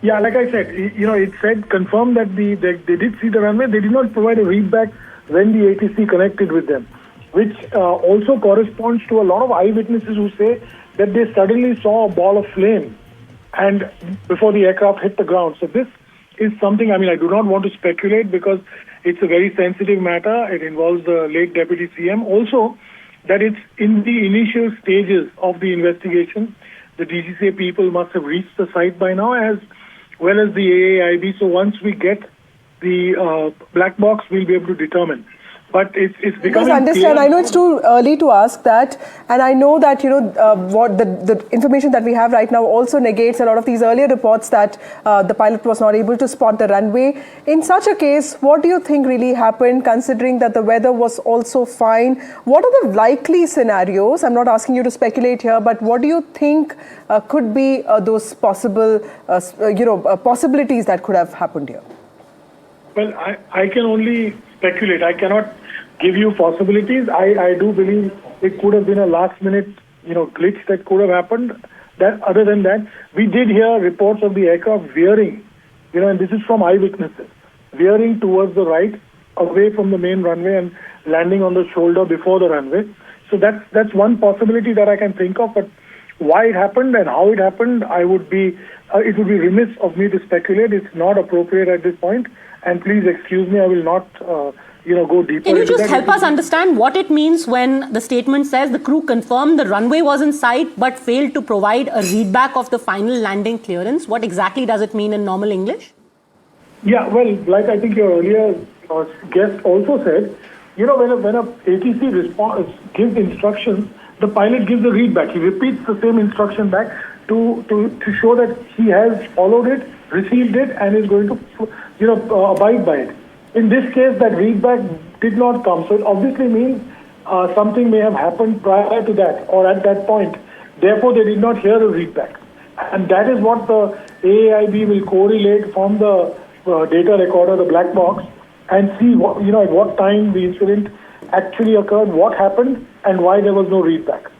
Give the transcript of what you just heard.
Yeah, like I said, it said confirmed that they did see the runway. They did not provide a readback when the ATC connected with them, which also corresponds to a lot of eyewitnesses who say that they suddenly saw a ball of flame and before the aircraft hit the ground. So this is something, I do not want to speculate because it's a very sensitive matter. It involves the late Deputy CM. Also, that it's in the initial stages of the investigation. The DGCA people must have reached the site by now, as well as the AAIB. So once we get the black box, we'll be able to determine. But it's becoming understand. clear. I know it's too early to ask that, and I know that what the information that we have right now also negates a lot of these earlier reports that the pilot was not able to spot the runway. In such a case, what do you think really happened, considering that the weather was also fine? What are the likely scenarios? I'm not asking you to speculate here, but what do you think could be those possible possibilities that could have happened here? Well, I can only speculate. I cannot give you possibilities. I do believe it could have been a last-minute, glitch that could have happened. That other than that, we did hear reports of the aircraft veering, and this is from eyewitnesses, veering towards the right, away from the main runway and landing on the shoulder before the runway. So that's one possibility that I can think of. But why it happened and how it happened, it would be remiss of me to speculate. It's not appropriate at this point. And please excuse me, I will not, go deeper. Can you just help us understand what it means when the statement says the crew confirmed the runway was in sight but failed to provide a readback of the final landing clearance? What exactly does it mean in normal English? Yeah, well, like I think your earlier guest also said, when a ATC gives instructions, the pilot gives a readback. He repeats the same instruction back to show that he has followed it, received it, and is going to abide by it. In this case, that readback did not come. So it obviously means something may have happened prior to that or at that point. Therefore, they did not hear a readback. And that is what the AAIB will correlate from the data recorder, the black box, and see at what time the incident actually occurred, what happened, and why there was no readback.